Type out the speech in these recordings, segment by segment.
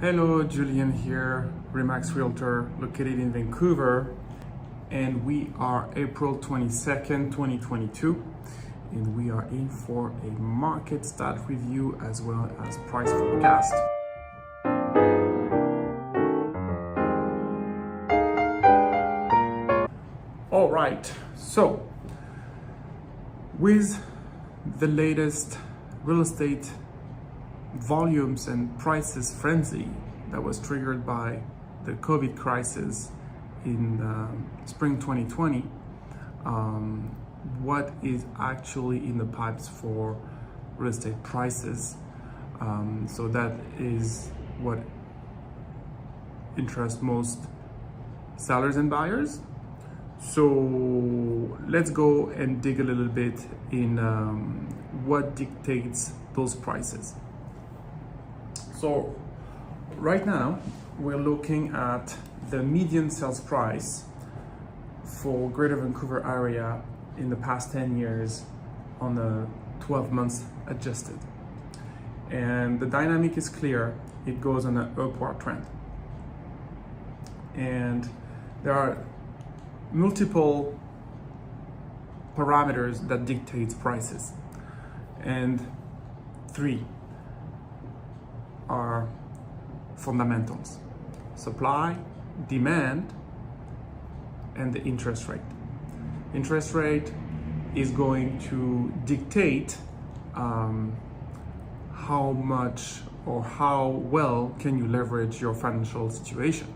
Hello, Julien here, Remax Realtor located in Vancouver, and we are April 22nd, 2022, and we are in for a market stat review as well as price forecast. All right, so with the latest real estate volumes and prices frenzy that was triggered by the COVID crisis in spring 2020, what is actually in the pipes for real estate prices? So that is what interests most sellers and buyers. So let's go and dig a little bit in what dictates those prices. So right now we're looking at the median sales price for Greater Vancouver area in the past 10 years on a 12 months adjusted. And the dynamic is clear, it goes on an upward trend. And there are multiple parameters that dictate prices. And three are fundamentals: supply, demand, and the interest rate. Interest rate is going to dictate how much or how well can you leverage your financial situation.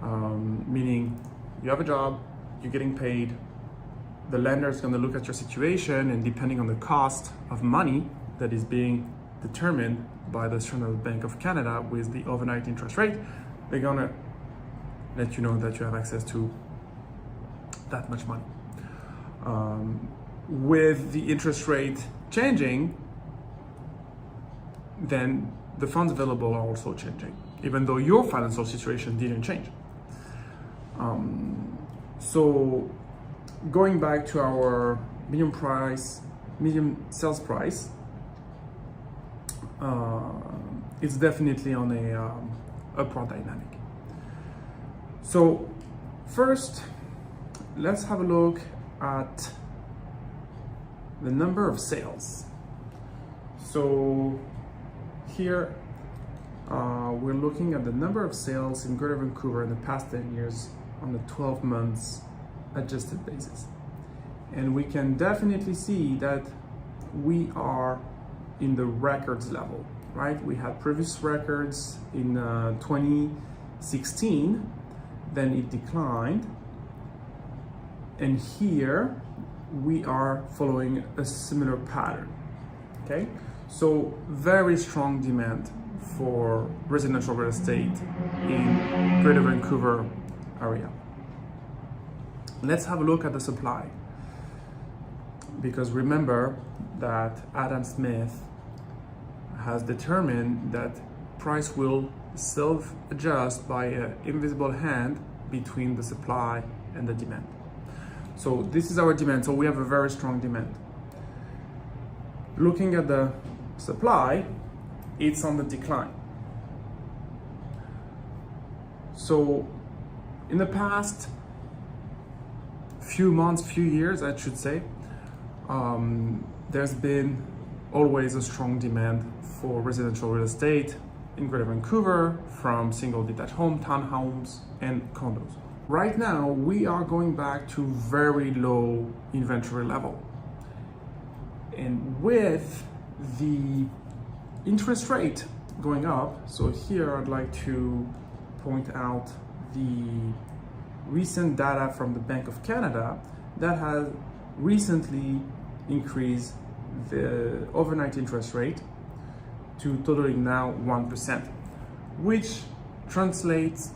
Meaning you have a job, you're getting paid, the lender is going to look at your situation, and depending on the cost of money that is being determined by the Central Bank of Canada with the overnight interest rate, they're gonna let you know that you have access to that much money. With the interest rate changing, then the funds available are also changing, even though your financial situation didn't change. So going back to our medium sales price, it's definitely on a upward dynamic. So first, let's have a look at the number of sales. So here we're looking at the number of sales in Greater Vancouver in the past 10 years on a 12 months adjusted basis. And we can definitely see that we are in the records level, right? We had previous records in 2016, then it declined. And here we are following a similar pattern, okay? So very strong demand for residential real estate in Greater Vancouver area. Let's have a look at the supply, because remember that Adam Smith has determined that price will self-adjust by an invisible hand between the supply and the demand. So this is our demand, so we have a very strong demand. Looking at the supply, it's on the decline. So in the past few months, few years, I should say, there's been always a strong demand for residential real estate in Greater Vancouver from single detached home, townhomes, and condos. Right now, we are going back to very low inventory level. And with the interest rate going up, so here I'd like to point out the recent data from the Bank of Canada that has recently increased the overnight interest rate to totaling now 1%, which translates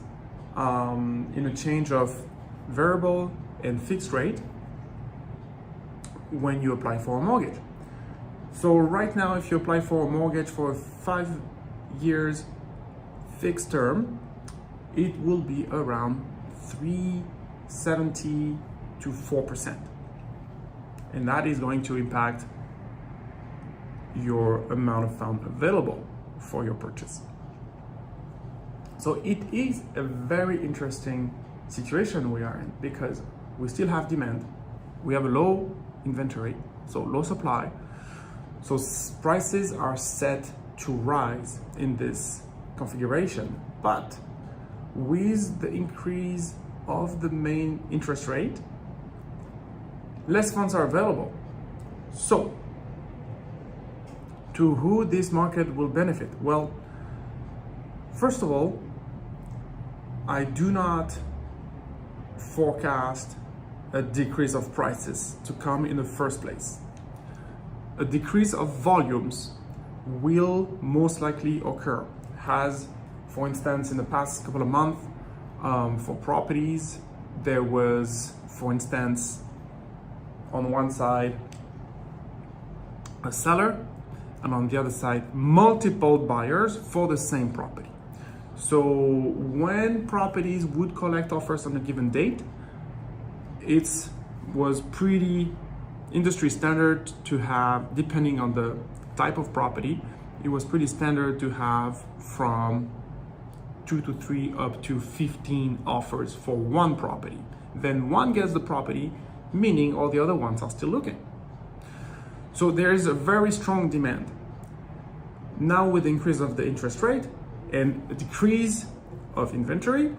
in a change of variable and fixed rate when you apply for a mortgage. So right now, if you apply for a mortgage for 5 years fixed term, it will be around 3.70 to 4%. And that is going to impact your amount of funds available for your purchase. So it is a very interesting situation we are in because we still have demand, we have a low inventory, so low supply, so prices are set to rise in this configuration. But with the increase of the main interest rate, less funds are available. So to who this market will benefit? Well, first of all, I do not forecast a decrease of prices to come in the first place. A decrease of volumes will most likely occur, as for instance in the past couple of months for properties, there was, for instance, on one side a seller and on the other side multiple buyers for the same property. So when properties would collect offers on a given date, it was pretty industry standard to have, depending on the type of property, it was pretty standard to have from 2 to 3 up to 15 offers for one property. Then one gets the property, meaning all the other ones are still looking. So there is a very strong demand. Now with the increase of the interest rate and a decrease of inventory,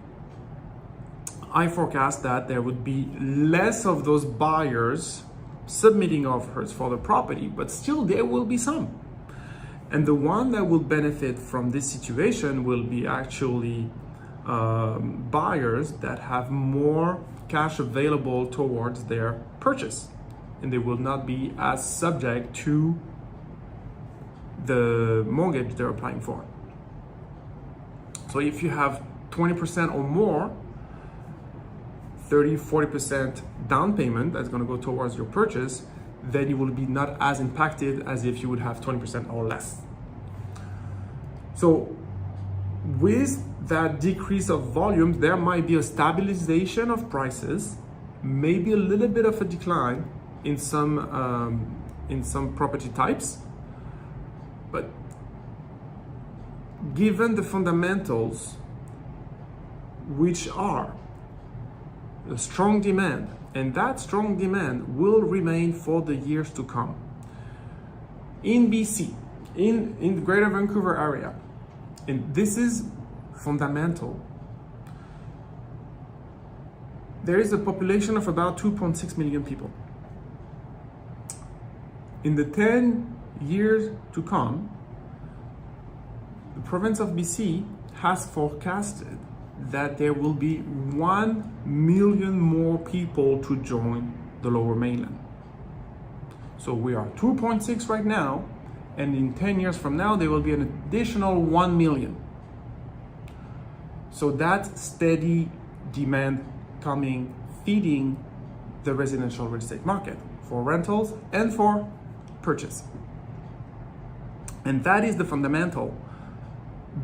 I forecast that there would be less of those buyers submitting offers for the property, but still there will be some. And the one that will benefit from this situation will be actually buyers that have more cash available towards their purchase, and they will not be as subject to the mortgage they're applying for. So if you have 20% or more, 30-40% down payment that's going to go towards your purchase, then you will be not as impacted as if you would have 20% or less. So with that decrease of volume, there might be a stabilization of prices, maybe a little bit of a decline in some property types. But given the fundamentals, which are a strong demand, and that strong demand will remain for the years to come. In BC, in the Greater Vancouver area, and this is fundamental, there is a population of about 2.6 million people. In the 10 years to come, the province of BC has forecasted that there will be 1 million more people to join the Lower Mainland. So we are 2.6 right now, and in 10 years from now, there will be an additional 1 million. So that steady demand coming, feeding the residential real estate market for rentals and for purchase. And that is the fundamental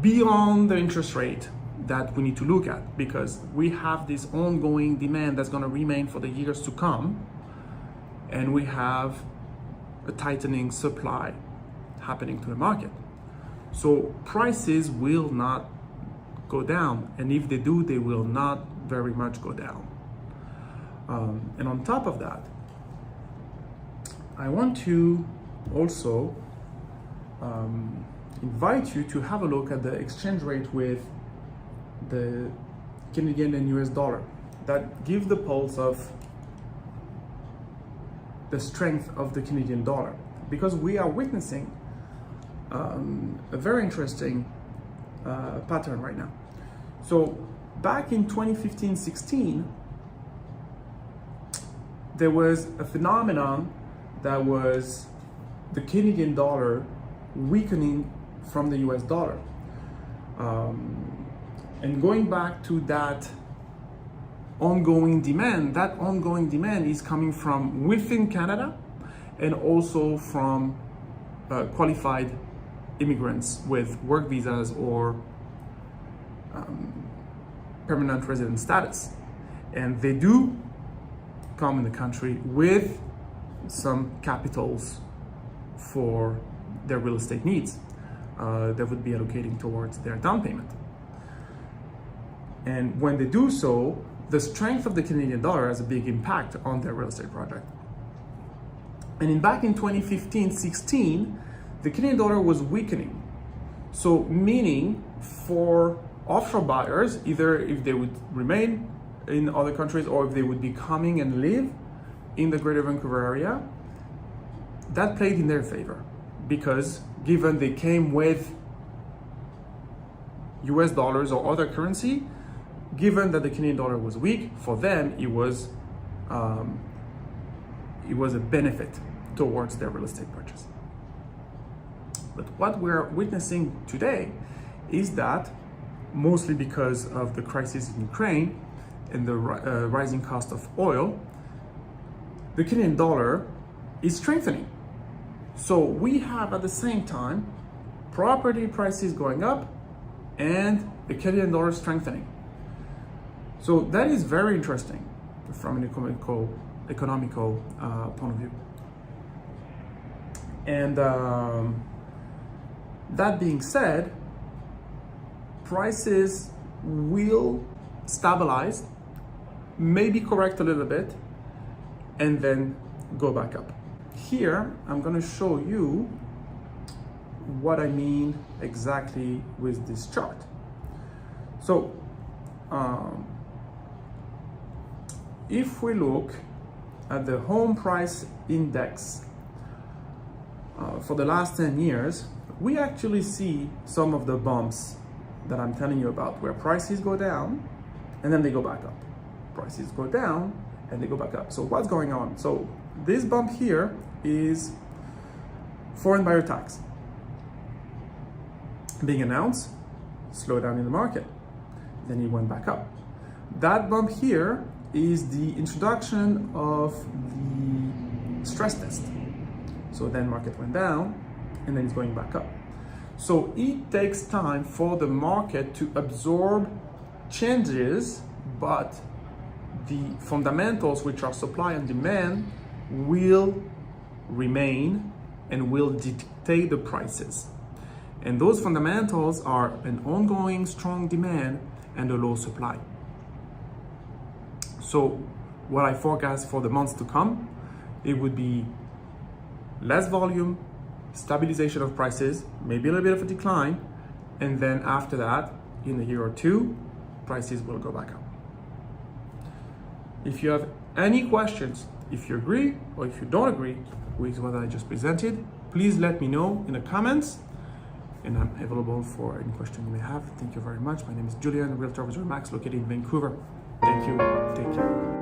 beyond the interest rate that we need to look at, because we have this ongoing demand that's going to remain for the years to come, and we have a tightening supply happening to the market. So prices will not go down, and if they do, they will not very much go down. And on top of that, I want to also invite you to have a look at the exchange rate with the Canadian and US dollar. That gives the pulse of the strength of the Canadian dollar, because we are witnessing a very interesting pattern right now. So back in 2015-16, there was a phenomenon that was the Canadian dollar weakening from the US dollar. And going back to that ongoing demand, that ongoing demand is coming from within Canada and also from qualified immigrants with work visas or permanent resident status. And they do come in the country with some capitals for their real estate needs that would be allocating towards their down payment. And when they do so, the strength of the Canadian dollar has a big impact on their real estate project. And back in 2015-16, the Canadian dollar was weakening. So meaning for offshore buyers, either if they would remain in other countries or if they would be coming and live in the Greater Vancouver area, that played in their favor, because given they came with US dollars or other currency, given that the Canadian dollar was weak, for them it was a benefit towards their real estate purchase. But what we're witnessing today is that, mostly because of the crisis in Ukraine and the rising cost of oil, the Canadian dollar is strengthening. So we have at the same time property prices going up and the Canadian dollar strengthening. So that is very interesting from an economical point of view. And that being said, prices will stabilize, maybe correct a little bit, and then go back up. Here, I'm going to show you what I mean exactly with this chart. So, if we look at the home price index for the last 10 years, we actually see some of the bumps that I'm telling you about, where prices go down and then they go back up. Prices go down and they go back up. So what's going on? So this bump here is foreign buyer tax being announced, slowdown in the market, then it went back up. That bump here is the introduction of the stress test. So then market went down and then it's going back up. So it takes time for the market to absorb changes, but the fundamentals, which are supply and demand, will remain and will dictate the prices. And those fundamentals are an ongoing strong demand and a low supply. So what I forecast for the months to come, it would be less volume, stabilization of prices, maybe a little bit of a decline, and then after that, in a year or two, prices will go back up. If you have any questions, if you agree or if you don't agree with what I just presented, please let me know in the comments, and I'm available for any question you may have. Thank you very much. My name is Julien, Realtor with Max, located in Vancouver. Thank you. Take care.